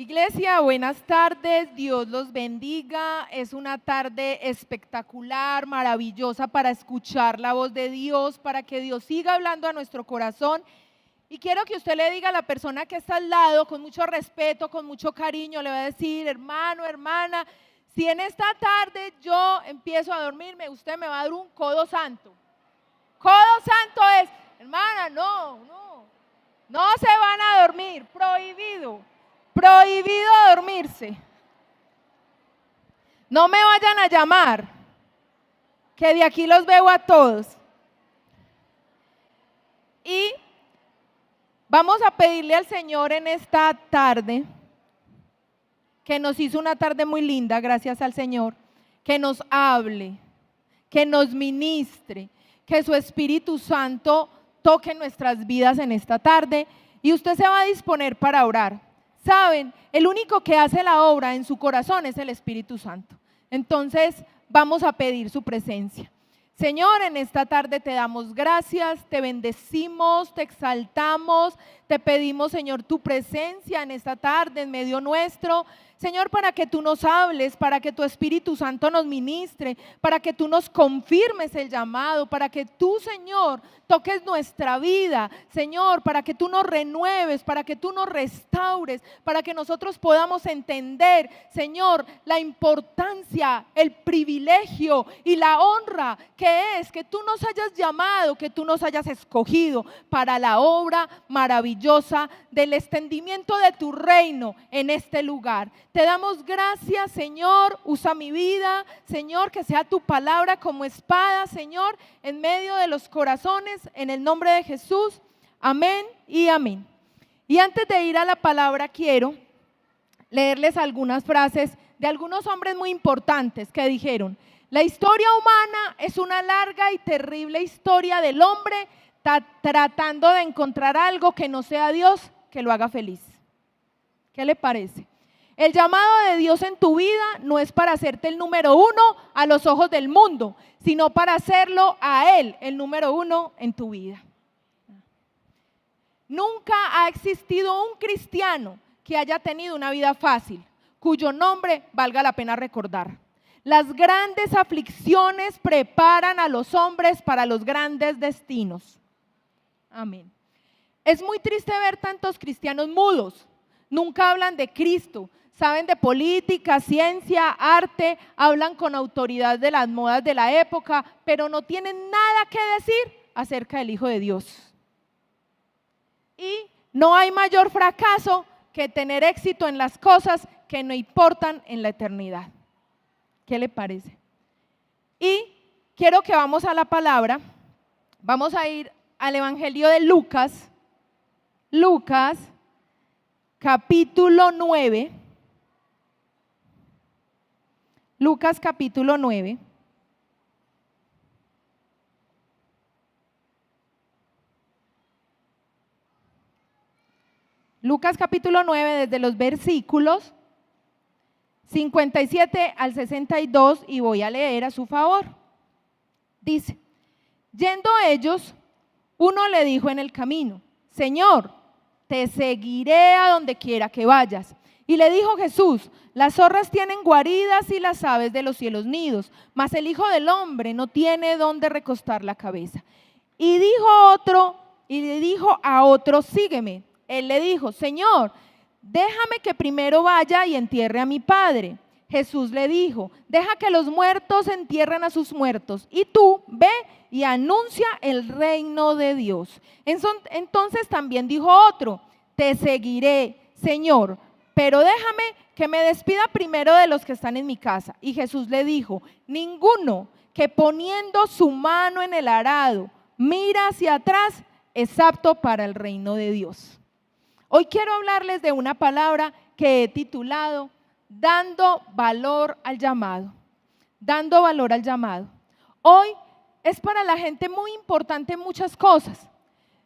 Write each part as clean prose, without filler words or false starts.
Iglesia, buenas tardes, Dios los bendiga. Es una tarde espectacular, maravillosa para escuchar la voz de Dios, para que Dios siga hablando a nuestro corazón. Y quiero que usted le diga a la persona que está al lado, con mucho respeto, con mucho cariño, le va a decir: hermano, hermana, si en esta tarde yo empiezo a dormirme, usted me va a dar un codo santo. Codo santo es, hermana, no se van a dormir, prohibido dormirse. No me vayan a llamar, que de aquí los veo a todos. Y vamos a pedirle al Señor en esta tarde, que nos hizo una tarde muy linda, gracias al Señor, que nos hable, que nos ministre, que su Espíritu Santo toque nuestras vidas en esta tarde y usted se va a disponer para orar. Saben, el único que hace la obra en su corazón es el Espíritu Santo. Entonces vamos a pedir su presencia. Señor, en esta tarde te damos gracias, te bendecimos, te exaltamos, te pedimos, Señor, tu presencia en esta tarde en medio nuestro. Señor, para que tú nos hables, para que tu Espíritu Santo nos ministre, para que tú nos confirmes el llamado, para que tú, Señor, toques nuestra vida, Señor, para que tú nos renueves, para que tú nos restaures, para que nosotros podamos entender, Señor, la importancia, el privilegio y la honra que es que tú nos hayas llamado, que tú nos hayas escogido para la obra maravillosa del extendimiento de tu reino en este lugar. Te damos gracias, Señor, usa mi vida, Señor, que sea tu palabra como espada, Señor, en medio de los corazones, en el nombre de Jesús, amén y amén. Y antes de ir a la palabra, quiero leerles algunas frases de algunos hombres muy importantes que dijeron: la historia humana es una larga y terrible historia del hombre tratando de encontrar algo que no sea Dios que lo haga feliz. ¿Qué le parece? El llamado de Dios en tu vida no es para hacerte el número uno a los ojos del mundo, sino para hacerlo a Él el número uno en tu vida. Nunca ha existido un cristiano que haya tenido una vida fácil, cuyo nombre valga la pena recordar. Las grandes aflicciones preparan a los hombres para los grandes destinos. Amén. Es muy triste ver tantos cristianos mudos. Nunca hablan de Cristo. Saben de política, ciencia, arte, hablan con autoridad de las modas de la época, pero no tienen nada que decir acerca del Hijo de Dios. Y no hay mayor fracaso que tener éxito en las cosas que no importan en la eternidad. ¿Qué le parece? Y quiero que vamos a la palabra. Vamos a ir al Evangelio de Lucas. Lucas, capítulo 9. Lucas capítulo 9. Lucas capítulo 9 desde los versículos 57 al 62 y voy a leer a su favor. Dice: yendo ellos, uno le dijo en el camino: Señor, te seguiré a donde quiera que vayas. Y le dijo Jesús: las zorras tienen guaridas y las aves de los cielos nidos, mas el Hijo del Hombre no tiene dónde recostar la cabeza. Y le dijo a otro: sígueme. Él le dijo: Señor, déjame que primero vaya y entierre a mi padre. Jesús le dijo: deja que los muertos entierren a sus muertos, y tú ve y anuncia el reino de Dios. Entonces también dijo otro: te seguiré, Señor, pero déjame que me despida primero de los que están en mi casa. Y Jesús le dijo: ninguno que poniendo su mano en el arado mira hacia atrás es apto para el reino de Dios. Hoy quiero hablarles de una palabra que he titulado dando valor al llamado. Dando valor al llamado. Hoy es para la gente muy importante muchas cosas.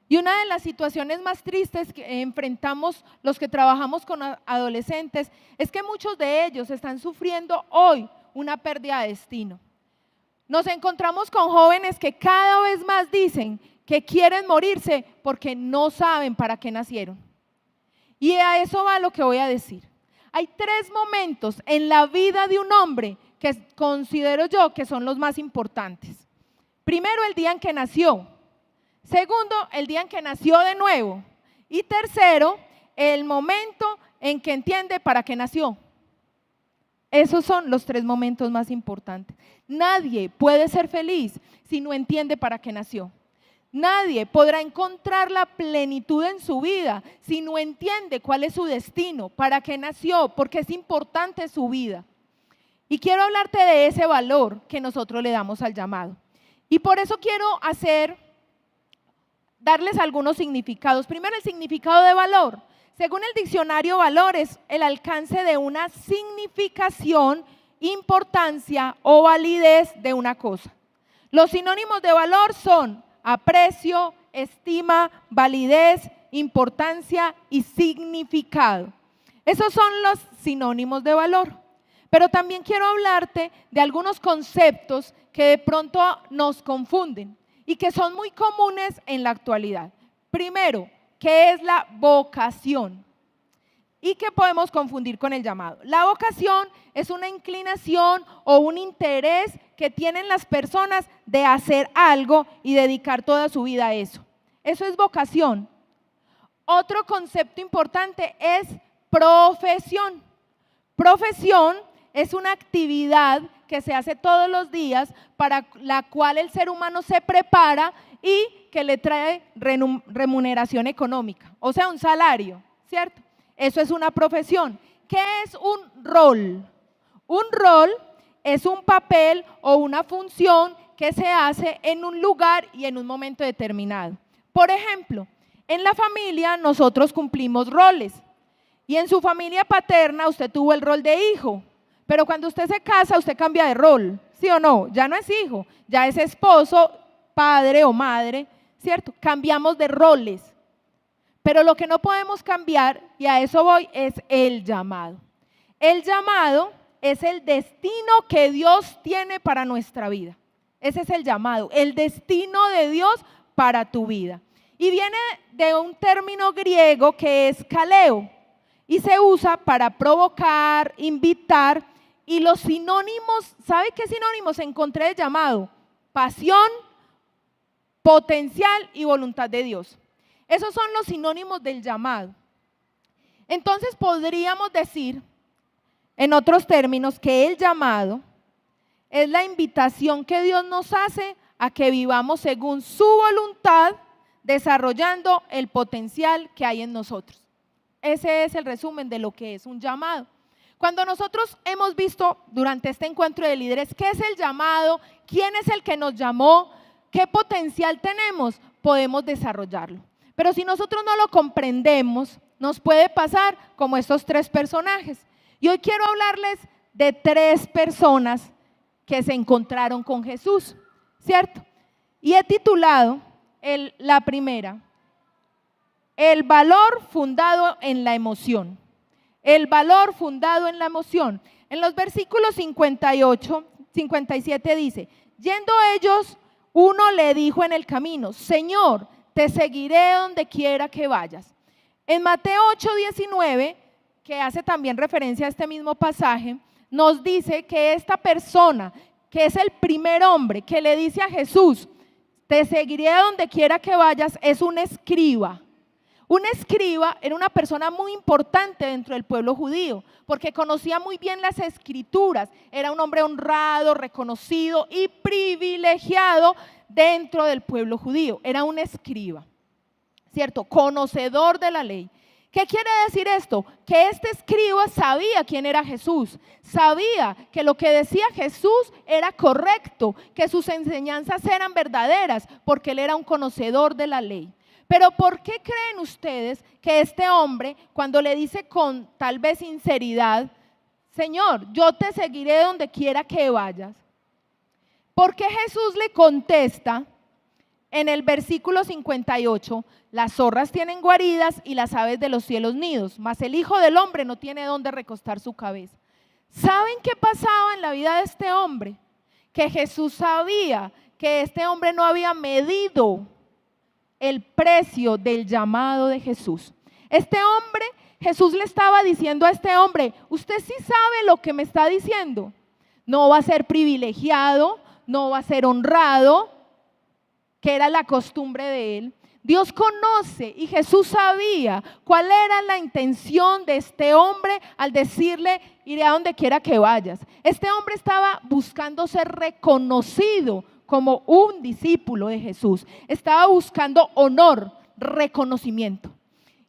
Y una de las situaciones más tristes que enfrentamos los que trabajamos con adolescentes es que muchos de ellos están sufriendo hoy una pérdida de destino. Nos encontramos con jóvenes que cada vez más dicen que quieren morirse porque no saben para qué nacieron. Y a eso va lo que voy a decir. Hay 3 momentos en la vida de un hombre que considero yo que son los más importantes. Primero, el día en que nació. Segundo, el día en que nació de nuevo. Y tercero, el momento en que entiende para qué nació. Esos son los 3 momentos más importantes. Nadie puede ser feliz si no entiende para qué nació. Nadie podrá encontrar la plenitud en su vida si no entiende cuál es su destino, para qué nació, porque es importante su vida. Y quiero hablarte de ese valor que nosotros le damos al llamado. Y por eso quiero darles algunos significados. Primero, el significado de valor. Según el diccionario, valor es el alcance de una significación, importancia o validez de una cosa. Los sinónimos de valor son aprecio, estima, validez, importancia y significado. Esos son los sinónimos de valor. Pero también quiero hablarte de algunos conceptos que de pronto nos confunden y que son muy comunes en la actualidad. Primero, ¿qué es la vocación? ¿Y qué podemos confundir con el llamado? La vocación es una inclinación o un interés que tienen las personas de hacer algo y dedicar toda su vida a eso. Eso es vocación. Otro concepto importante es profesión. Profesión es una actividad que se hace todos los días para la cual el ser humano se prepara y que le trae remuneración económica, o sea, un salario, ¿cierto? Eso es una profesión. ¿Qué es un rol? Un rol es un papel o una función que se hace en un lugar y en un momento determinado. Por ejemplo, en la familia nosotros cumplimos roles y en su familia paterna usted tuvo el rol de hijo, pero cuando usted se casa usted cambia de rol, ¿sí o no? Ya no es hijo, ya es esposo, padre o madre, ¿cierto? Cambiamos de roles. Pero lo que no podemos cambiar, y a eso voy, es el llamado. El llamado es el destino que Dios tiene para nuestra vida. Ese es el llamado, el destino de Dios para tu vida. Y viene de un término griego que es kaleo y se usa para provocar, invitar. Y los sinónimos, ¿sabe qué sinónimos encontré de llamado? Pasión, potencial y voluntad de Dios. Esos son los sinónimos del llamado. Entonces podríamos decir, en otros términos, que el llamado es la invitación que Dios nos hace a que vivamos según su voluntad, desarrollando el potencial que hay en nosotros. Ese es el resumen de lo que es un llamado. Cuando nosotros hemos visto durante este encuentro de líderes qué es el llamado, quién es el que nos llamó, qué potencial tenemos, podemos desarrollarlo. Pero si nosotros no lo comprendemos, nos puede pasar como estos 3 personajes. Y hoy quiero hablarles de 3 personas que se encontraron con Jesús, ¿cierto? Y he titulado la primera, el valor fundado en la emoción. El valor fundado en la emoción. En los versículos 58, 57 dice, yendo ellos, uno le dijo en el camino, Señor, te seguiré donde quiera que vayas. En Mateo 8:19, que hace también referencia a este mismo pasaje, nos dice que esta persona, que es el primer hombre que le dice a Jesús, te seguiré a donde quiera que vayas, es un escriba. Un escriba era una persona muy importante dentro del pueblo judío, porque conocía muy bien las escrituras, era un hombre honrado, reconocido y privilegiado dentro del pueblo judío, era un escriba, ¿cierto? Conocedor de la ley. ¿Qué quiere decir esto? Que este escriba sabía quién era Jesús, sabía que lo que decía Jesús era correcto, que sus enseñanzas eran verdaderas, porque él era un conocedor de la ley. Pero ¿por qué creen ustedes que este hombre, cuando le dice con tal vez sinceridad, Señor, yo te seguiré donde quiera que vayas? ¿Por qué Jesús le contesta en el versículo 58, las zorras tienen guaridas y las aves de los cielos nidos, mas el Hijo del Hombre no tiene dónde recostar su cabeza? ¿Saben qué pasaba en la vida de este hombre? Que Jesús sabía que este hombre no había medido el precio del llamado de Jesús. Este hombre, Jesús le estaba diciendo a este hombre, usted sí sabe lo que me está diciendo. No va a ser privilegiado, no va a ser honrado, que era la costumbre de él. Dios conoce y Jesús sabía cuál era la intención de este hombre al decirle, iré a donde quiera que vayas. Este hombre estaba buscando ser reconocido como un discípulo de Jesús. Estaba buscando honor, reconocimiento.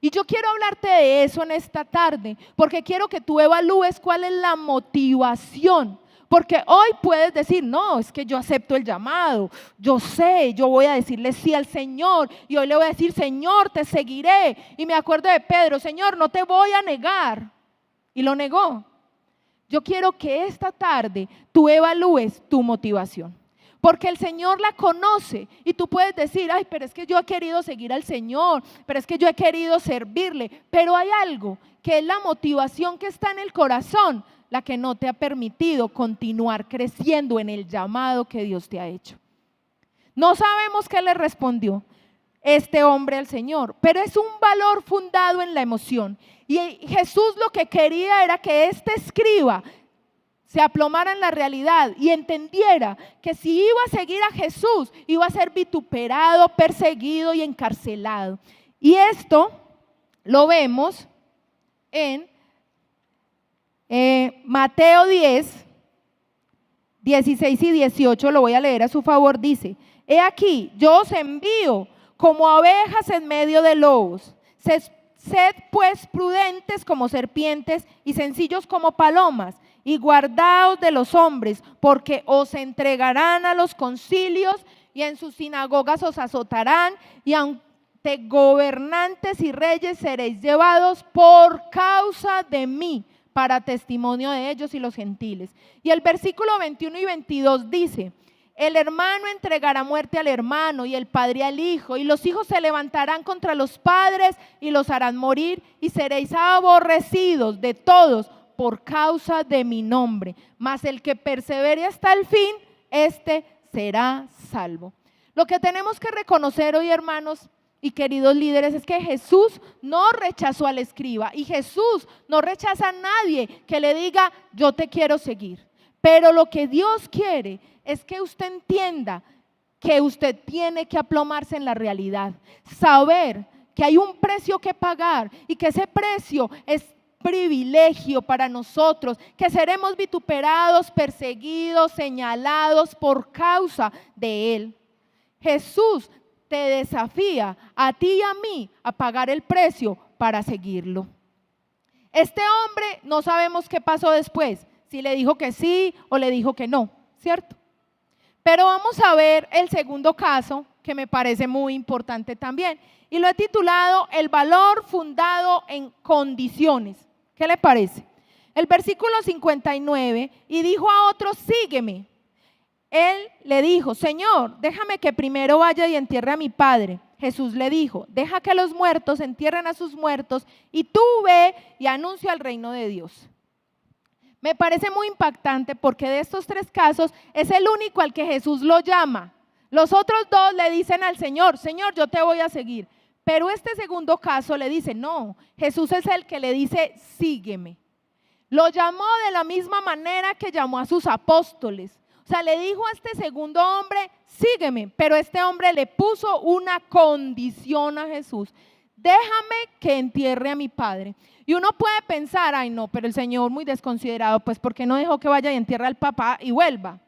Y yo quiero hablarte de eso en esta tarde, porque quiero que tú evalúes cuál es la motivación. Porque hoy puedes decir, no, es que yo acepto el llamado, yo sé, yo voy a decirle sí al Señor y hoy le voy a decir, Señor, te seguiré. Y me acuerdo de Pedro, Señor, no te voy a negar. Y lo negó. Yo quiero que esta tarde tú evalúes tu motivación. Porque el Señor la conoce y tú puedes decir, ay, pero es que yo he querido seguir al Señor, pero es que yo he querido servirle. Pero hay algo que es la motivación que está en el corazón, la que no te ha permitido continuar creciendo en el llamado que Dios te ha hecho. No sabemos qué le respondió este hombre al Señor, pero es un valor fundado en la emoción. Y Jesús lo que quería era que este escriba se aplomara en la realidad y entendiera que si iba a seguir a Jesús, iba a ser vituperado, perseguido y encarcelado. Y esto lo vemos en Mateo 10, 16 y 18, lo voy a leer a su favor, dice, he aquí, yo os envío como ovejas en medio de lobos. Sed pues prudentes como serpientes y sencillos como palomas, y guardaos de los hombres, porque os entregarán a los concilios y en sus sinagogas os azotarán, y ante gobernantes y reyes seréis llevados por causa de mí, para testimonio de ellos y los gentiles. Y el versículo 21 y 22 dice, el hermano entregará muerte al hermano y el padre al hijo, y los hijos se levantarán contra los padres y los harán morir, y seréis aborrecidos de todos por causa de mi nombre, mas el que persevere hasta el fin, este será salvo. Lo que tenemos que reconocer hoy, hermanos y queridos líderes, es que Jesús no rechazó al escriba y Jesús no rechaza a nadie que le diga yo te quiero seguir, pero lo que Dios quiere es que usted entienda que usted tiene que aplomarse en la realidad, saber que hay un precio que pagar y que ese precio es privilegio para nosotros, que seremos vituperados, perseguidos, señalados por causa de Él. Jesús te desafía a ti y a mí a pagar el precio para seguirlo. Este hombre no sabemos qué pasó después, si le dijo que sí o le dijo que no, ¿cierto? Pero vamos a ver el segundo caso que me parece muy importante también y lo he titulado el valor fundado en condiciones. ¿Qué le parece? El versículo 59, y dijo a otro, sígueme. Él le dijo, Señor, déjame que primero vaya y entierre a mi padre. Jesús le dijo, deja que los muertos entierren a sus muertos y tú ve y anuncia el reino de Dios. Me parece muy impactante porque de estos tres casos es el único al que Jesús lo llama. Los otros dos le dicen al Señor, Señor, yo te voy a seguir. Pero este segundo caso le dice, no, Jesús es el que le dice, sígueme. Lo llamó de la misma manera que llamó a sus apóstoles. O sea, le dijo a este segundo hombre, sígueme, pero este hombre le puso una condición a Jesús. Déjame que entierre a mi padre. Y uno puede pensar, ay no, pero el Señor muy desconsiderado, pues ¿por qué no dejó que vaya y entierre al papá y vuelva?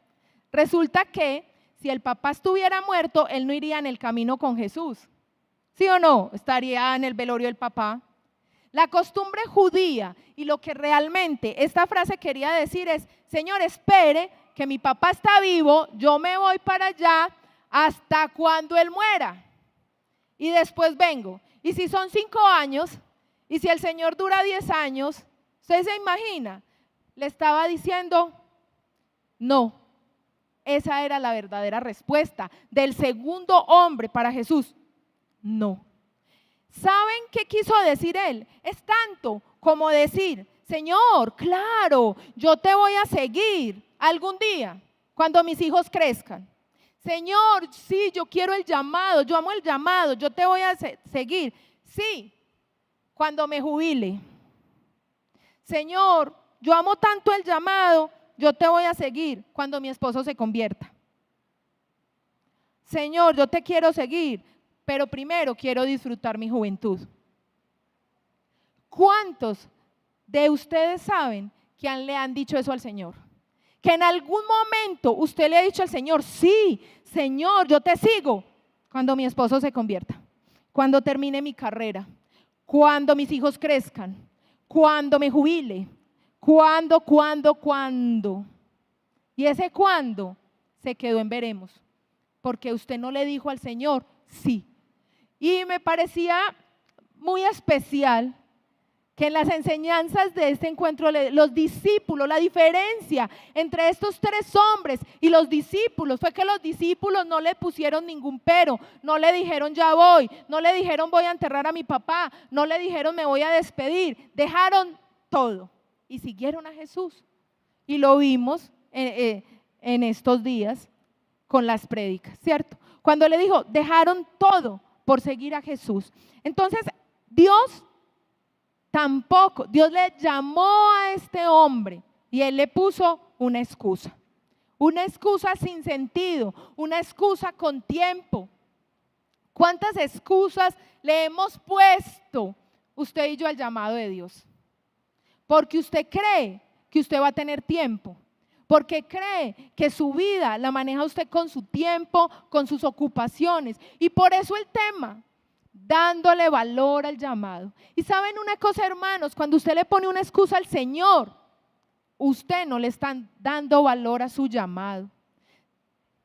Resulta que si el papá estuviera muerto, él no iría en el camino con Jesús. ¿Sí o no? Estaría en el velorio del papá. La costumbre judía y lo que realmente esta frase quería decir es, Señor, espere que mi papá está vivo, yo me voy para allá hasta cuando él muera y después vengo. Y si son 5 años y si el Señor dura 10 años, ¿usted se imagina? Le estaba diciendo, no. Esa era la verdadera respuesta del segundo hombre para Jesús. No. ¿Saben qué quiso decir él? Es tanto como decir, Señor, claro, yo te voy a seguir algún día cuando mis hijos crezcan. Señor, sí, yo quiero el llamado, yo amo el llamado, yo te voy a seguir. Sí, cuando me jubile. Señor, yo amo tanto el llamado, yo te voy a seguir cuando mi esposo se convierta. Señor, yo te quiero seguir, pero primero quiero disfrutar mi juventud. ¿Cuántos de ustedes saben que le han dicho eso al Señor? Que en algún momento usted le ha dicho al Señor, sí, Señor, yo te sigo cuando mi esposo se convierta, cuando termine mi carrera, cuando mis hijos crezcan, cuando me jubile, cuando. Y ese cuándo se quedó en veremos, porque usted no le dijo al Señor, sí. Y me parecía muy especial que en las enseñanzas de este encuentro, los discípulos, la diferencia entre estos tres hombres y los discípulos fue que los discípulos no le pusieron ningún pero, no le dijeron ya voy, no le dijeron voy a enterrar a mi papá, no le dijeron me voy a despedir, dejaron todo y siguieron a Jesús. Y lo vimos en estos días con las prédicas, ¿cierto? Cuando le dijo, dejaron todo por seguir a Jesús. Entonces, Dios le llamó a este hombre y él le puso una excusa sin sentido, una excusa con tiempo. ¿Cuántas excusas le hemos puesto usted y yo al llamado de Dios? Porque usted cree que usted va a tener tiempo, porque cree que su vida la maneja usted con su tiempo, con sus ocupaciones, y por eso el tema, dándole valor al llamado. Y saben una cosa, hermanos, cuando usted le pone una excusa al Señor, usted no le está dando valor a su llamado.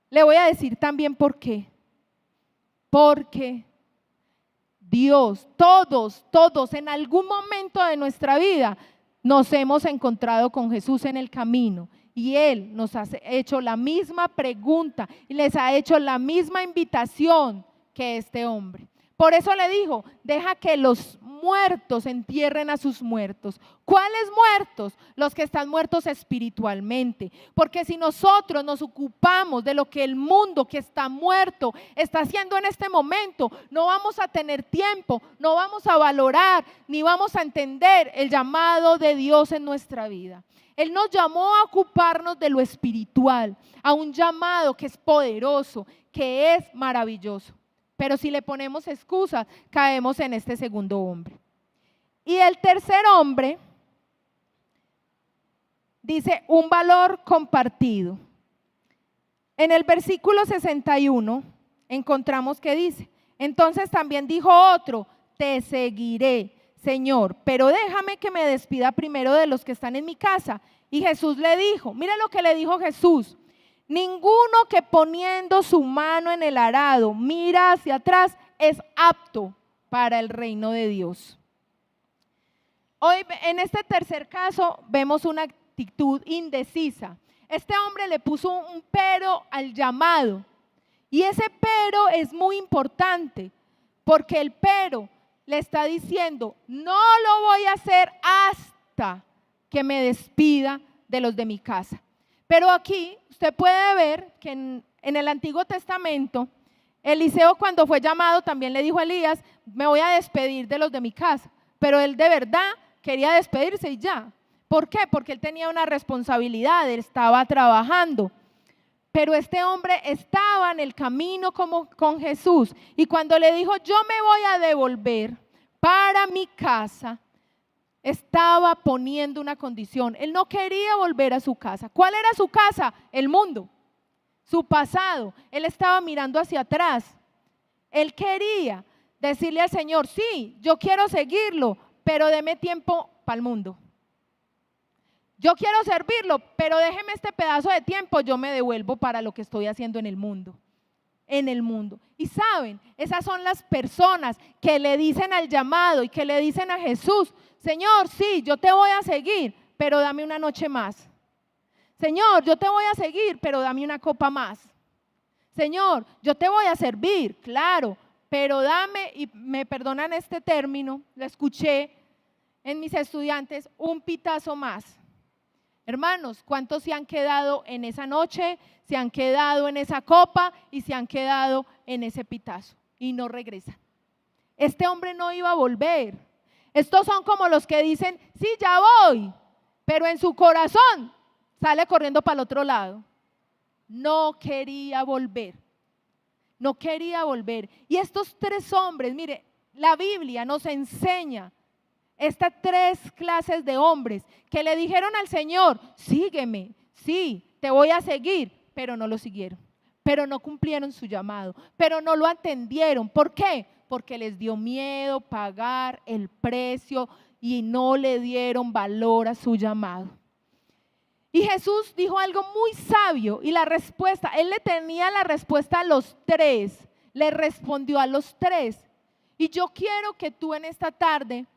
Le voy a decir también por qué. Porque Dios, todos en algún momento de nuestra vida nos hemos encontrado con Jesús en el camino y Él nos ha hecho la misma pregunta y les ha hecho la misma invitación que este hombre. Por eso le dijo, deja que los muertos entierren a sus muertos. ¿Cuáles muertos? Los que están muertos espiritualmente. Porque si nosotros nos ocupamos de lo que el mundo que está muerto está haciendo en este momento, no vamos a tener tiempo, no vamos a valorar, ni vamos a entender el llamado de Dios en nuestra vida. Él nos llamó a ocuparnos de lo espiritual, a un llamado que es poderoso, que es maravilloso. Pero si le ponemos excusas, caemos en este segundo hombre. Y el tercer hombre dice un valor compartido. En el versículo 61 encontramos que dice, entonces también dijo otro, te seguiré, Señor, pero déjame que me despida primero de los que están en mi casa. Y Jesús le dijo, mira lo que le dijo Jesús. Ninguno que poniendo su mano en el arado mira hacia atrás es apto para el reino de Dios. Hoy en este tercer caso vemos una actitud indecisa. Este hombre le puso un pero al llamado y ese pero es muy importante porque el pero le está diciendo no lo voy a hacer hasta que me despida de los de mi casa. Pero aquí usted puede ver que en el Antiguo Testamento, Eliseo cuando fue llamado también le dijo a Elías, me voy a despedir de los de mi casa. Pero él de verdad quería despedirse y ya. ¿Por qué? Porque él tenía una responsabilidad, él estaba trabajando. Pero este hombre estaba en el camino como con Jesús. Y cuando le dijo, yo me voy a devolver para mi casa, estaba poniendo una condición. Él no quería volver a su casa. ¿Cuál era su casa? El mundo, su pasado. Él estaba mirando hacia atrás. Él quería decirle al Señor, sí, yo quiero seguirlo, pero deme tiempo para el mundo. Yo quiero servirlo, pero déjeme este pedazo de tiempo, yo me devuelvo para lo que estoy haciendo en el mundo. Y saben, esas son las personas que le dicen al llamado y que le dicen a Jesús, Señor, sí, yo te voy a seguir, pero dame una noche más. Señor, yo te voy a seguir, pero dame una copa más. Señor, yo te voy a servir, claro, pero dame, y me perdonan este término, lo escuché en mis estudiantes, un pitazo más. Hermanos, ¿cuántos se han quedado en esa noche, se han quedado en esa copa y se han quedado en ese pitazo y no regresan? Este hombre no iba a volver. Estos son como los que dicen, sí, ya voy, pero en su corazón sale corriendo para el otro lado. No quería volver. No quería volver. Y estos tres hombres, mire, la Biblia nos enseña estas tres clases de hombres que le dijeron al Señor, sígueme, sí, te voy a seguir, pero no lo siguieron, pero no cumplieron su llamado, pero no lo atendieron. ¿Por qué? Porque les dio miedo pagar el precio y no le dieron valor a su llamado. Y Jesús dijo algo muy sabio y la respuesta, Él le tenía la respuesta a los tres, le respondió a los tres. Y yo quiero que tú en esta tarde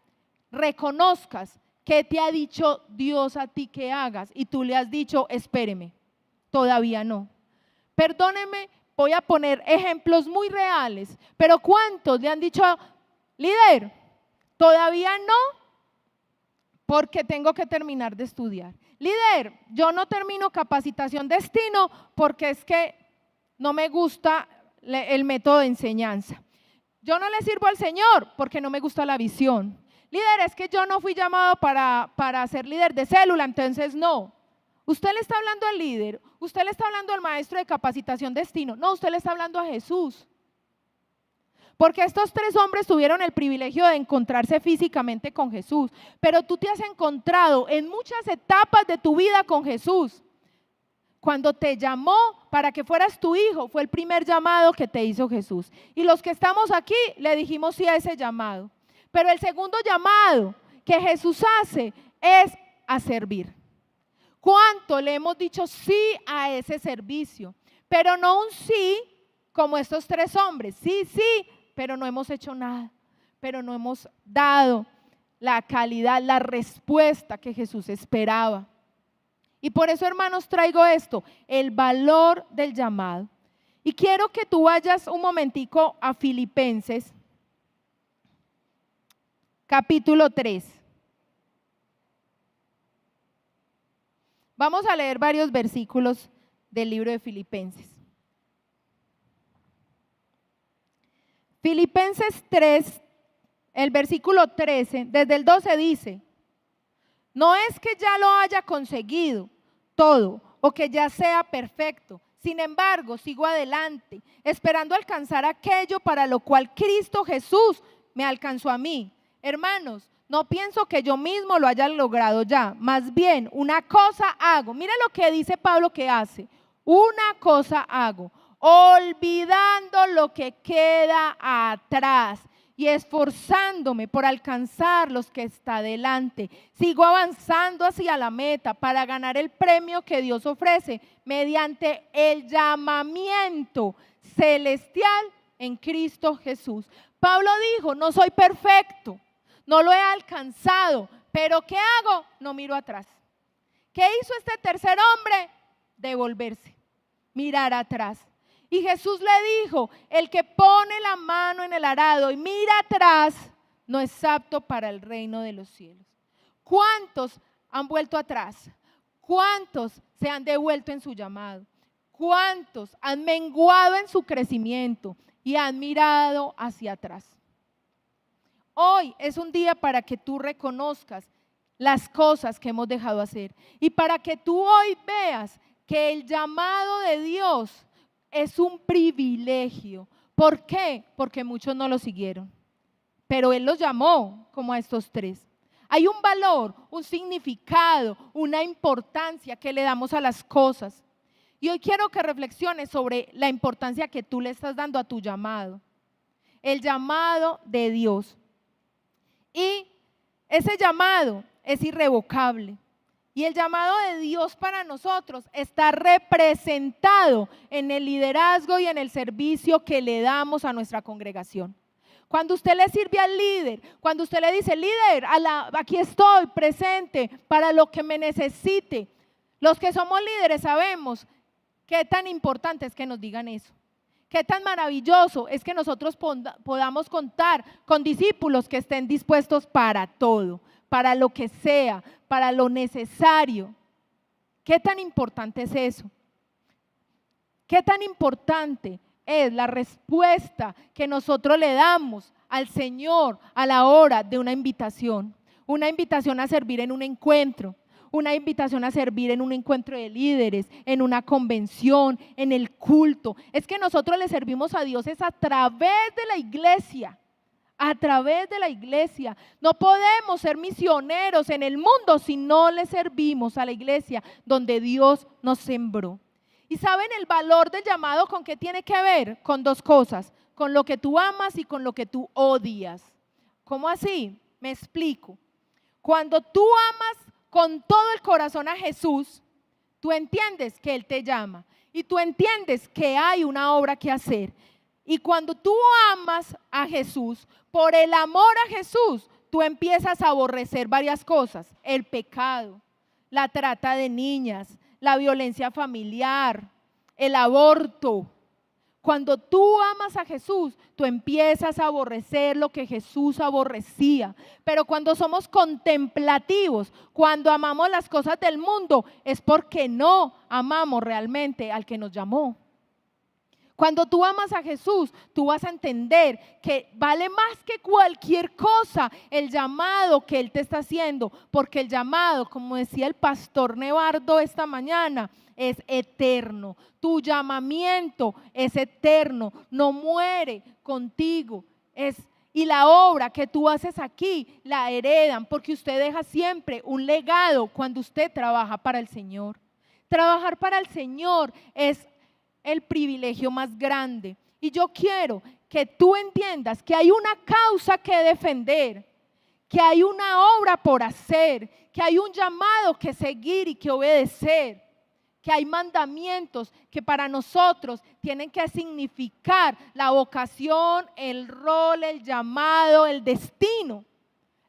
reconozcas qué te ha dicho Dios a ti que hagas y tú le has dicho, espéreme, todavía no. Perdóneme, voy a poner ejemplos muy reales, pero ¿cuántos le han dicho, líder, todavía no? Porque tengo que terminar de estudiar. Líder, yo no termino capacitación destino porque es que no me gusta el método de enseñanza. Yo no le sirvo al Señor porque no me gusta la visión. Líder, es que yo no fui llamado para ser líder de célula, entonces no. Usted le está hablando al líder, usted le está hablando al maestro de capacitación destino. No, usted le está hablando a Jesús. Porque estos tres hombres tuvieron el privilegio de encontrarse físicamente con Jesús, pero tú te has encontrado en muchas etapas de tu vida con Jesús. Cuando te llamó para que fueras tu hijo, fue el primer llamado que te hizo Jesús. Y los que estamos aquí le dijimos sí a ese llamado. Pero el segundo llamado que Jesús hace es a servir. ¿Cuánto le hemos dicho sí a ese servicio? Pero no un sí como estos tres hombres, sí, pero no hemos hecho nada, pero no hemos dado la calidad, la respuesta que Jesús esperaba. Y por eso, hermanos, traigo esto, el valor del llamado. Y quiero que tú vayas un momentico a Filipenses, capítulo 3. Vamos a leer varios versículos del libro de Filipenses. Filipenses 3, el versículo 13, desde el 12 dice, no es que ya lo haya conseguido todo o que ya sea perfecto, sin embargo sigo adelante, esperando alcanzar aquello para lo cual Cristo Jesús me alcanzó a mí. Hermanos, no pienso que yo mismo lo haya logrado ya, más bien una cosa hago. Mira lo que dice Pablo que hace, una cosa hago, olvidando lo que queda atrás y esforzándome por alcanzar los que está delante. Sigo avanzando hacia la meta para ganar el premio que Dios ofrece mediante el llamamiento celestial en Cristo Jesús. Pablo dijo, no soy perfecto, no lo he alcanzado, pero ¿qué hago? No miro atrás. ¿Qué hizo este tercer hombre? Devolverse, mirar atrás. Y Jesús le dijo, el que pone la mano en el arado y mira atrás, no es apto para el reino de los cielos. ¿Cuántos han vuelto atrás? ¿Cuántos se han devuelto en su llamado? ¿Cuántos han menguado en su crecimiento y han mirado hacia atrás? Hoy es un día para que tú reconozcas las cosas que hemos dejado hacer y para que tú hoy veas que el llamado de Dios es un privilegio. ¿Por qué? Porque muchos no lo siguieron, pero Él los llamó como a estos tres. Hay un valor, un significado, una importancia que le damos a las cosas. Y hoy quiero que reflexiones sobre la importancia que tú le estás dando a tu llamado. El llamado de Dios. Y ese llamado es irrevocable. Y el llamado de Dios para nosotros está representado en el liderazgo y en el servicio que le damos a nuestra congregación. Cuando usted le sirve al líder, cuando usted le dice, líder, aquí estoy presente para lo que me necesite. Los que somos líderes sabemos qué tan importante es que nos digan eso. Qué tan maravilloso es que nosotros podamos contar con discípulos que estén dispuestos para todo, para lo que sea, para lo necesario. ¿Qué tan importante es eso? ¿Qué tan importante es la respuesta que nosotros le damos al Señor a la hora de una invitación a servir en un encuentro, una invitación a servir en un encuentro de líderes, en una convención, en el culto. Es que nosotros le servimos a Dios es a través de la iglesia. A través de la iglesia. No podemos ser misioneros en el mundo si no le servimos a la iglesia donde Dios nos sembró. ¿Y saben el valor del llamado con qué tiene que ver? Con dos cosas, con lo que tú amas y con lo que tú odias. ¿Cómo así? Me explico. Cuando tú amas con todo el corazón a Jesús, tú entiendes que Él te llama y tú entiendes que hay una obra que hacer. Y cuando tú amas a Jesús, por el amor a Jesús, tú empiezas a aborrecer varias cosas: el pecado, la trata de niñas, la violencia familiar, el aborto. Cuando tú amas a Jesús, tú empiezas a aborrecer lo que Jesús aborrecía. Pero cuando somos contemplativos, cuando amamos las cosas del mundo, es porque no amamos realmente al que nos llamó. Cuando tú amas a Jesús, tú vas a entender que vale más que cualquier cosa el llamado que Él te está haciendo, porque el llamado, como decía el pastor Nevardo esta mañana, es eterno. Tu llamamiento es eterno, no muere contigo. Y la obra que tú haces aquí la heredan, porque usted deja siempre un legado cuando usted trabaja para el Señor. Trabajar para el Señor es el privilegio más grande. Y yo quiero que tú entiendas que hay una causa que defender, que hay una obra por hacer, que hay un llamado que seguir y que obedecer, que hay mandamientos que para nosotros tienen que significar la vocación, el rol, el llamado, el destino.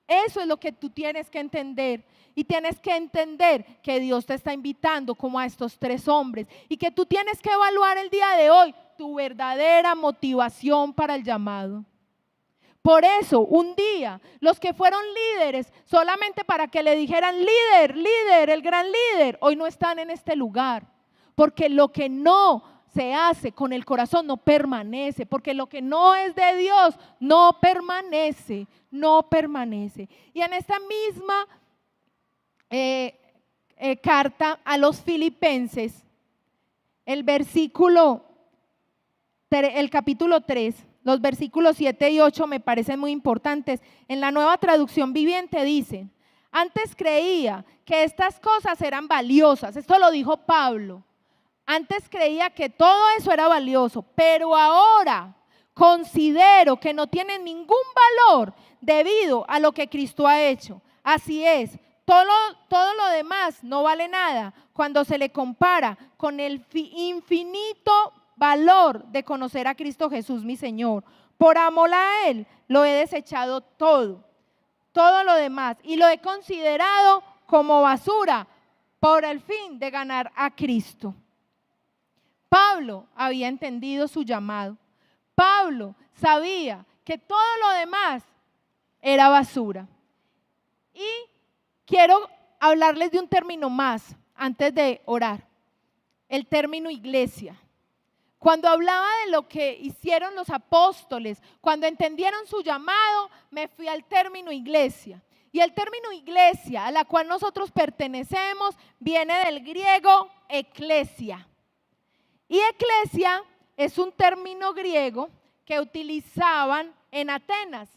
Eso es lo que tú tienes que entender. Y tienes que entender que Dios te está invitando como a estos tres hombres y que tú tienes que evaluar el día de hoy tu verdadera motivación para el llamado. Por eso, un día, los que fueron líderes solamente para que le dijeran líder, líder, el gran líder, hoy no están en este lugar. Porque lo que no se hace con el corazón no permanece, porque lo que no es de Dios no permanece, no permanece. Y en esta misma carta a los Filipenses, el capítulo 3, los versículos 7 y 8 me parecen muy importantes. En la Nueva Traducción Viviente dicen: antes creía que estas cosas eran valiosas. Esto lo dijo Pablo. Antes creía que todo eso era valioso, pero ahora considero que no tienen ningún valor debido a lo que Cristo ha hecho. Así es. Todo lo demás no vale nada cuando se le compara con el infinito valor de conocer a Cristo Jesús, mi Señor. Por amor a Él lo he desechado todo lo demás, y lo he considerado como basura por el fin de ganar a Cristo. Pablo había entendido su llamado. Pablo sabía que todo lo demás era basura. Y quiero hablarles de un término más antes de orar, el término iglesia. Cuando hablaba de lo que hicieron los apóstoles, cuando entendieron su llamado, me fui al término iglesia. Y el término iglesia, a la cual nosotros pertenecemos, viene del griego eclesia. Y eclesia es un término griego que utilizaban en Atenas.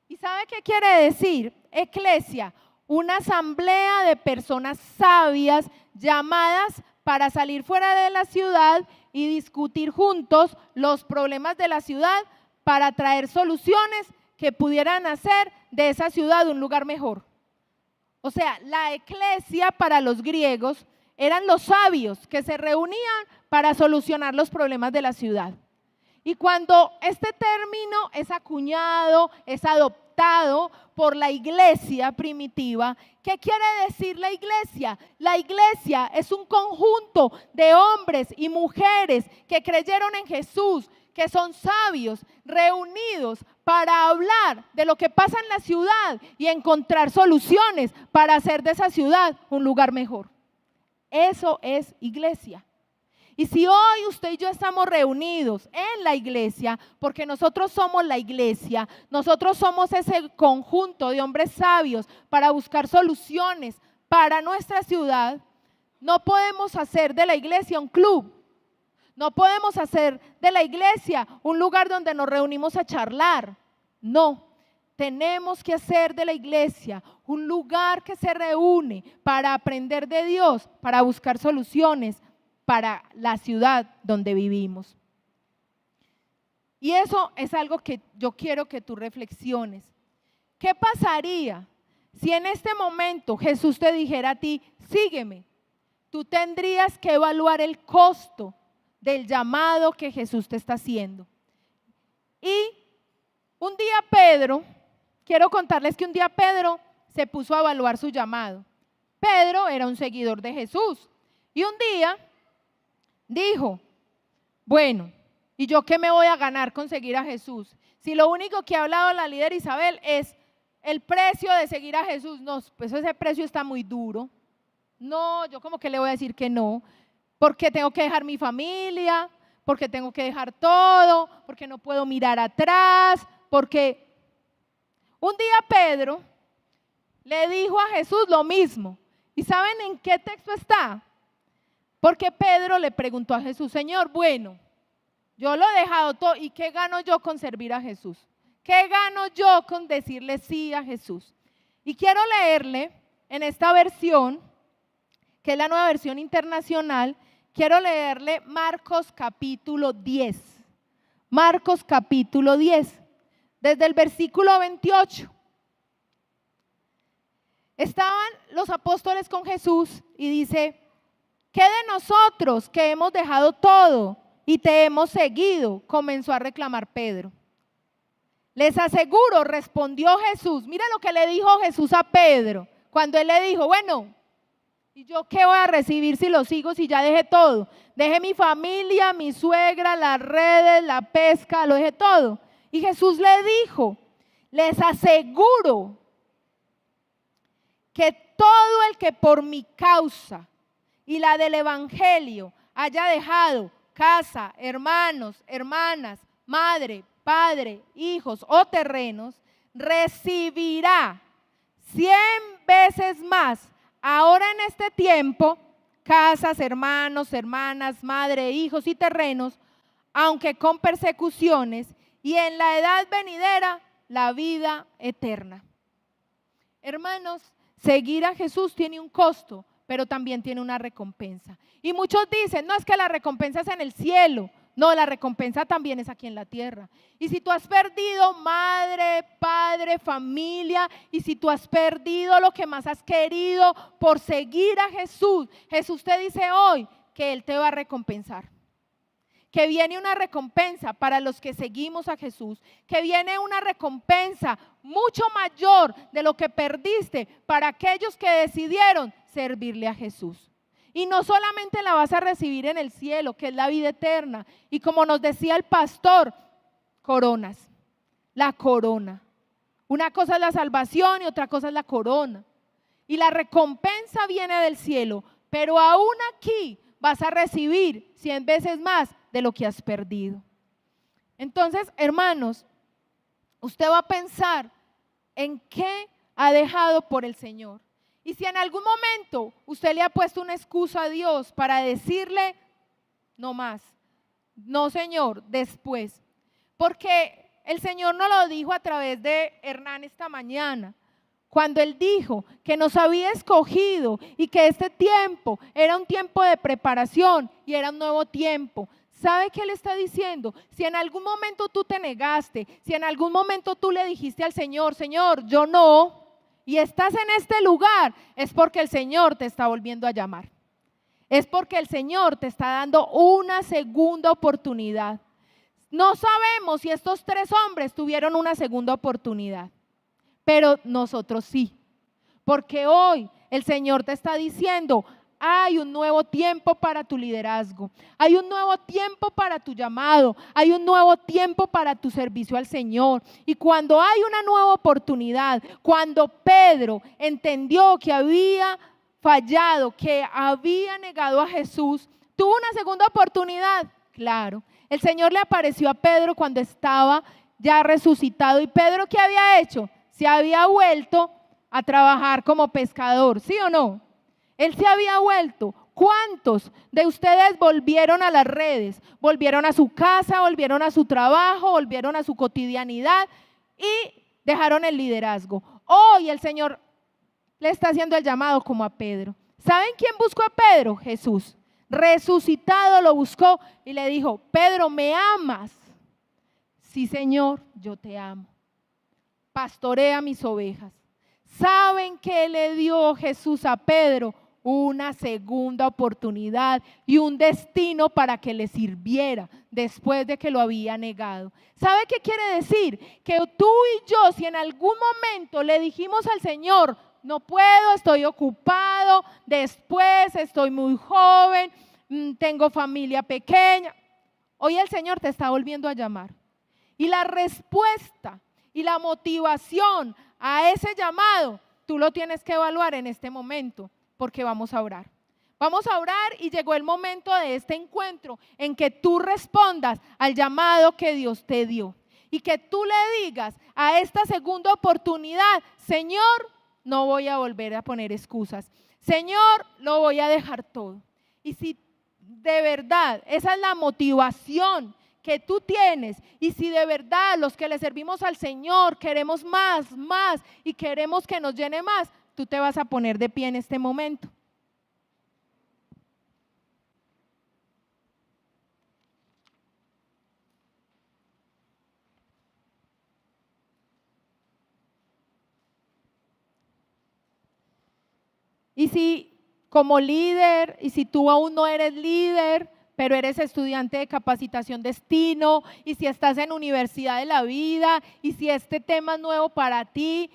¿Y sabe qué quiere decir eclesia? Una asamblea de personas sabias llamadas para salir fuera de la ciudad y discutir juntos los problemas de la ciudad para traer soluciones que pudieran hacer de esa ciudad un lugar mejor. O sea, la eclesia para los griegos eran los sabios que se reunían para solucionar los problemas de la ciudad. Y cuando este término es acuñado, es adoptado por la iglesia primitiva, ¿qué quiere decir la iglesia? La iglesia es un conjunto de hombres y mujeres que creyeron en Jesús, que son sabios, reunidos para hablar de lo que pasa en la ciudad y encontrar soluciones para hacer de esa ciudad un lugar mejor. Eso es iglesia. Y si hoy usted y yo estamos reunidos en la iglesia, porque nosotros somos la iglesia, nosotros somos ese conjunto de hombres sabios para buscar soluciones para nuestra ciudad, no podemos hacer de la iglesia un club. No podemos hacer de la iglesia un lugar donde nos reunimos a charlar. No, tenemos que hacer de la iglesia un lugar que se reúne para aprender de Dios, para buscar soluciones para la ciudad donde vivimos. Y eso es algo que yo quiero que tú reflexiones. ¿Qué pasaría si en este momento Jesús te dijera a ti, sígueme? Tú tendrías que evaluar el costo del llamado que Jesús te está haciendo. Y un día Pedro, quiero contarles que un día Pedro se puso a evaluar su llamado. Pedro era un seguidor de Jesús y un día dijo, bueno, ¿y yo qué me voy a ganar con seguir a Jesús? Si lo único que ha hablado la líder Isabel es el precio de seguir a Jesús, no, pues ese precio está muy duro. No, yo como que le voy a decir que no, porque tengo que dejar mi familia, porque tengo que dejar todo, porque no puedo mirar atrás, porque un día Pedro le dijo a Jesús lo mismo. ¿Y saben en qué texto está? Porque Pedro le preguntó a Jesús, Señor, bueno, yo lo he dejado todo, ¿y qué gano yo con servir a Jesús? ¿Qué gano yo con decirle sí a Jesús? Y quiero leerle en esta versión, que es la nueva versión internacional, quiero leerle Marcos capítulo 10. Marcos capítulo 10, desde el versículo 28. Estaban los apóstoles con Jesús y dice, ¿qué de nosotros que hemos dejado todo y te hemos seguido? Comenzó a reclamar Pedro. Les aseguro, respondió Jesús, mira lo que le dijo Jesús a Pedro, cuando él le dijo, bueno, ¿y yo qué voy a recibir si lo sigo, si ya dejé todo? Dejé mi familia, mi suegra, las redes, la pesca, lo dejé todo. Y Jesús le dijo, les aseguro que todo el que por mi causa y la del evangelio haya dejado casa, hermanos, hermanas, madre, padre, hijos o terrenos, recibirá 100 veces más ahora en este tiempo, casas, hermanos, hermanas, madre, hijos y terrenos, aunque con persecuciones, y en la edad venidera, la vida eterna. Hermanos, seguir a Jesús tiene un costo, pero también tiene una recompensa. Y muchos dicen, no, es que la recompensa es en el cielo. No, la recompensa también es aquí en la tierra. Y si tú has perdido madre, padre, familia, y si tú has perdido lo que más has querido por seguir a Jesús, Jesús te dice hoy que Él te va a recompensar. Que viene una recompensa para los que seguimos a Jesús, que viene una recompensa mucho mayor de lo que perdiste para aquellos que decidieron servirle a Jesús. Y no solamente la vas a recibir en el cielo, que es la vida eterna, y como nos decía el pastor, coronas, la corona. Una cosa es la salvación y otra cosa es la corona. Y la recompensa viene del cielo, pero aún aquí vas a recibir 100 veces más de lo que has perdido. Entonces, hermanos, usted va a pensar en qué ha dejado por el Señor. Y si en algún momento usted le ha puesto una excusa a Dios para decirle, no más, no Señor, después. Porque el Señor nos lo dijo a través de Hernán esta mañana, cuando Él dijo que nos había escogido y que este tiempo era un tiempo de preparación y era un nuevo tiempo. ¿Sabe qué Él está diciendo? Si en algún momento tú te negaste, si en algún momento tú le dijiste al Señor, Señor, yo no, y estás en este lugar, es porque el Señor te está volviendo a llamar. Es porque el Señor te está dando una segunda oportunidad. No sabemos si estos 3 hombres tuvieron una segunda oportunidad, pero nosotros sí. Porque hoy el Señor te está diciendo, hay un nuevo tiempo para tu liderazgo, hay un nuevo tiempo para tu llamado, hay un nuevo tiempo para tu servicio al Señor. Y cuando hay una nueva oportunidad, cuando Pedro entendió que había fallado, que había negado a Jesús, ¿Tuvo una segunda oportunidad? Claro. El Señor le apareció a Pedro cuando estaba ya resucitado. ¿Y Pedro qué había hecho? Se había vuelto a trabajar como pescador, ¿sí o no? Él se había vuelto. ¿Cuántos de ustedes volvieron a las redes? Volvieron a su casa, volvieron a su trabajo, volvieron a su cotidianidad y dejaron el liderazgo. Hoy el Señor le está haciendo el llamado como a Pedro. ¿Saben quién buscó a Pedro? Jesús. Resucitado lo buscó y le dijo: Pedro, ¿me amas? Sí, Señor, yo te amo. Pastorea mis ovejas. ¿Saben qué le dio Jesús a Pedro? Una segunda oportunidad y un destino para que le sirviera después de que lo había negado. ¿Sabe qué quiere decir? Que tú y yo, si en algún momento le dijimos al Señor: no puedo, estoy ocupado, después estoy muy joven, tengo familia pequeña, hoy el Señor te está volviendo a llamar. Y la respuesta y la motivación a ese llamado, tú lo tienes que evaluar en este momento, porque vamos a orar. Vamos a orar y llegó el momento de este encuentro en que tú respondas al llamado que Dios te dio. Y que tú le digas a esta segunda oportunidad: Señor, no voy a volver a poner excusas. Señor, lo voy a dejar todo. Y si de verdad esa es la motivación que tú tienes, y si de verdad los que le servimos al Señor queremos más y queremos que nos llene más, tú te vas a poner de pie en este momento. Y si como líder, y si tú aún no eres líder, pero eres estudiante de capacitación destino, y si estás en Universidad de la Vida, y si este tema es nuevo para ti,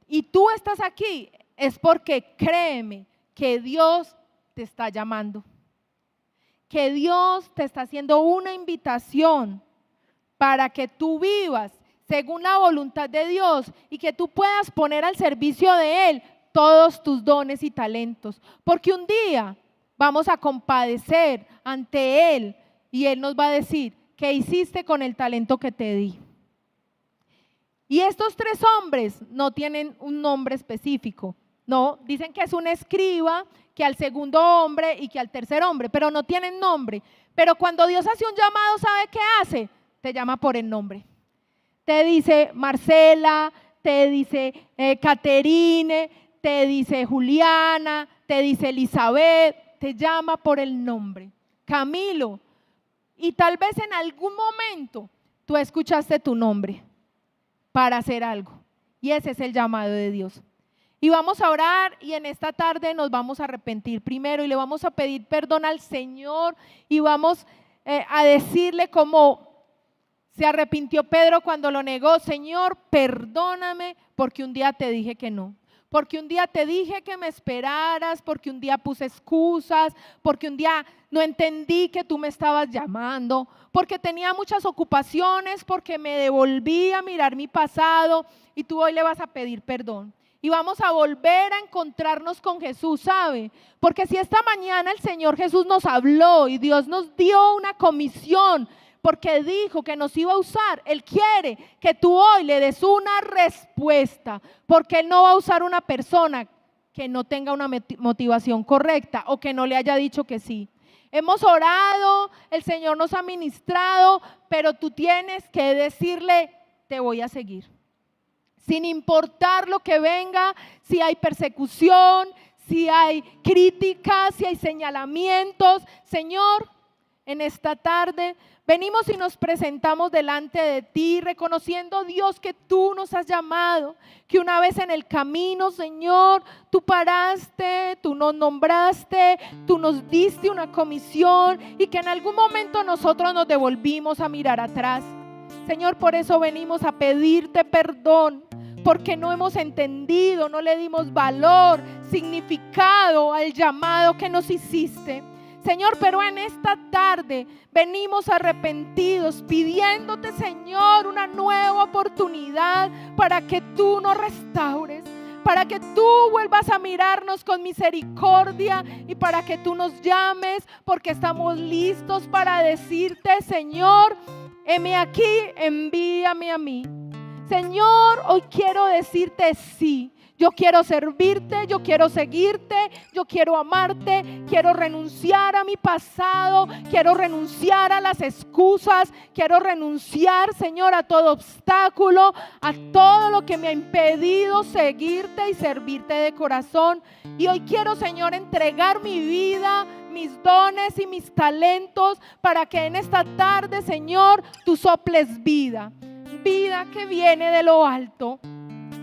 y tú estás aquí, es porque créeme que Dios te está llamando, que Dios te está haciendo una invitación para que tú vivas según la voluntad de Dios y que tú puedas poner al servicio de Él todos tus dones y talentos, porque un día vamos a compadecer ante Él y Él nos va a decir: ¿qué hiciste con el talento que te di? Y estos tres hombres no tienen un nombre específico, no, dicen que es un escriba, que al segundo hombre y que al tercer hombre, pero no tienen nombre. Pero cuando Dios hace un llamado, ¿sabe qué hace? Te llama por el nombre. Te dice Marcela, te dice Caterine, te dice Juliana, te dice Elizabeth, te llama por el nombre. Camilo. Y tal vez en algún momento tú escuchaste tu nombre para hacer algo. Y ese es el llamado de Dios. Y vamos a orar y en esta tarde nos vamos a arrepentir primero y le vamos a pedir perdón al Señor y vamos a decirle como se arrepintió Pedro cuando lo negó: Señor, perdóname porque un día te dije que no. Porque un día te dije que me esperaras, porque un día puse excusas, porque un día no entendí que tú me estabas llamando, porque tenía muchas ocupaciones, porque me devolví a mirar mi pasado y tú hoy le vas a pedir perdón. Y vamos a volver a encontrarnos con Jesús, ¿sabe? Porque si esta mañana el Señor Jesús nos habló y Dios nos dio una comisión, porque dijo que nos iba a usar, Él quiere que tú hoy le des una respuesta, porque Él no va a usar una persona que no tenga una motivación correcta o que no le haya dicho que sí. Hemos orado, el Señor nos ha ministrado, pero tú tienes que decirle: te voy a seguir. Sin importar lo que venga, si hay persecución, si hay críticas, si hay señalamientos. Señor, en esta tarde venimos y nos presentamos delante de ti, reconociendo, Dios, que tú nos has llamado, que una vez en el camino, Señor, tú paraste, tú nos nombraste, tú nos diste una comisión y que en algún momento nosotros nos devolvimos a mirar atrás. Señor, por eso venimos a pedirte perdón, porque no hemos entendido, no le dimos valor, significado al llamado que nos hiciste. Señor, pero en esta tarde venimos arrepentidos, pidiéndote, Señor, una nueva oportunidad para que tú nos restaures, para que tú vuelvas a mirarnos con misericordia y para que tú nos llames, porque estamos listos para decirte: Señor, heme aquí, envíame a mí. Señor, hoy quiero decirte sí. Yo quiero servirte, yo quiero seguirte, yo quiero amarte, quiero renunciar a mi pasado, quiero renunciar a las excusas, quiero renunciar, Señor, a todo obstáculo, a todo lo que me ha impedido seguirte y servirte de corazón. Y hoy quiero, Señor, entregar mi vida, mis dones y mis talentos para que en esta tarde, Señor, tú soples vida, vida que viene de lo alto.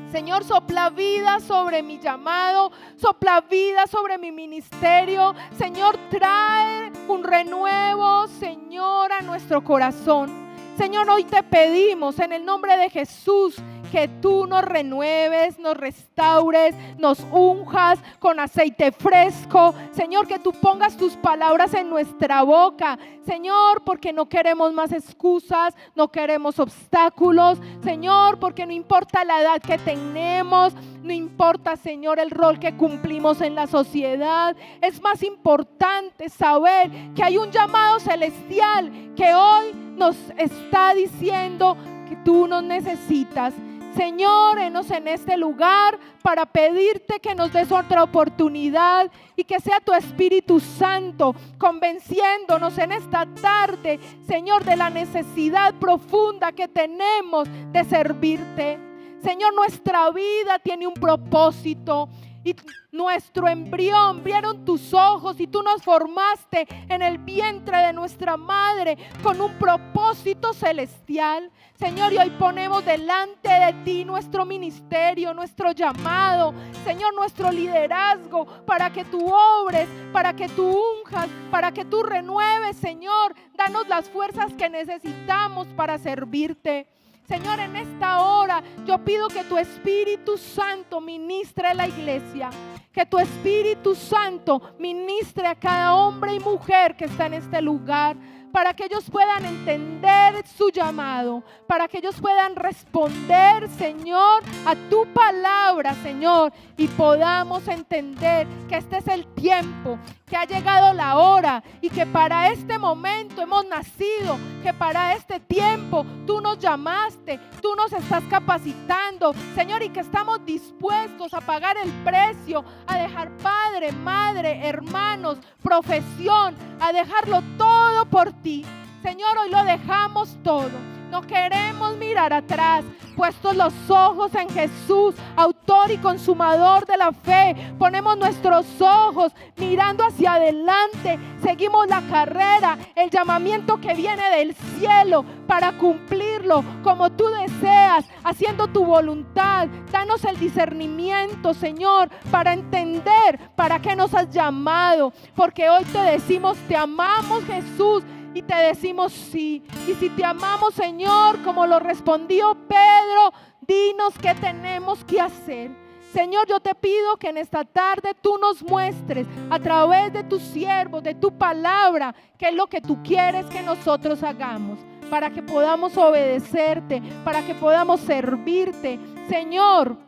Señor, sopla vida sobre mi llamado, sopla vida sobre mi ministerio. Señor, trae un renuevo, Señor, a nuestro corazón. Señor, hoy te pedimos en el nombre de Jesús que tú nos renueves, nos restaures, nos unjas con aceite fresco. Señor, que tú pongas tus palabras en nuestra boca. Señor, porque no queremos más excusas, no queremos obstáculos. Señor, porque no importa la edad que tenemos, no importa, Señor, el rol que cumplimos en la sociedad. Es más importante saber que hay un llamado celestial que hoy nos está diciendo que tú nos necesitas. Señor, enos en este lugar para pedirte que nos des otra oportunidad y que sea tu Espíritu Santo convenciéndonos en esta tarde, Señor, de la necesidad profunda que tenemos de servirte. Señor, nuestra vida tiene un propósito y nuestro embrión vieron tus ojos y tú nos formaste en el vientre de nuestra madre con un propósito celestial. Señor, y hoy ponemos delante de ti nuestro ministerio, nuestro llamado, Señor, nuestro liderazgo, para que tú obres, para que tú unjas, para que tú renueves, Señor. Danos las fuerzas que necesitamos para servirte. Señor, en esta hora yo pido que tu Espíritu Santo ministre a la iglesia, que tu Espíritu Santo ministre a cada hombre y mujer que está en este lugar, para que ellos puedan entender su llamado, para que ellos puedan responder, Señor, a tu palabra, Señor, y podamos entender que este es el tiempo, que ha llegado la hora y que para este momento hemos nacido, que para este tiempo tú nos llamaste, tú nos estás capacitando, Señor, y que estamos dispuestos a pagar el precio, a dejar padre, madre, hermanos, profesión, a dejarlo todo por ti. Señor, hoy lo dejamos todo. No queremos mirar atrás, puestos los ojos en Jesús, autor y consumador de la fe. Ponemos nuestros ojos mirando hacia adelante, seguimos la carrera, el llamamiento que viene del cielo para cumplirlo como tú deseas, haciendo tu voluntad. Danos el discernimiento, Señor, para entender para qué nos has llamado, porque hoy te decimos: te amamos, Jesús. Y te decimos sí. Y si te amamos, Señor, como lo respondió Pedro, dinos qué tenemos que hacer. Señor, yo te pido que en esta tarde tú nos muestres a través de tus siervos, de tu palabra, qué es lo que tú quieres que nosotros hagamos, para que podamos obedecerte, para que podamos servirte. Señor,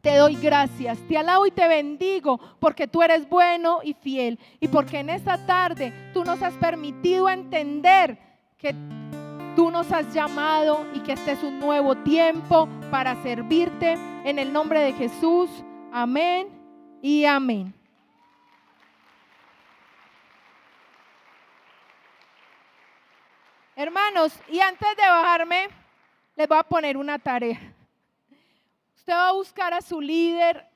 te doy gracias, te alabo y te bendigo porque tú eres bueno y fiel, y porque en esta tarde tú nos has permitido entender que tú nos has llamado y que este es un nuevo tiempo para servirte. En el nombre de Jesús, amén y amén. Hermanos, y antes de bajarme, les voy a poner una tarea. Usted va a buscar a su líder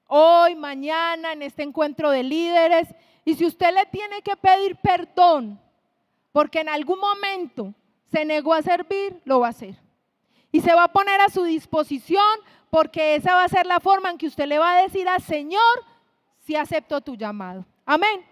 hoy, mañana, en este encuentro de líderes. Y si usted le tiene que pedir perdón porque en algún momento se negó a servir, lo va a hacer. Y se va a poner a su disposición, porque esa va a ser la forma en que usted le va a decir al Señor: si acepto tu llamado. Amén.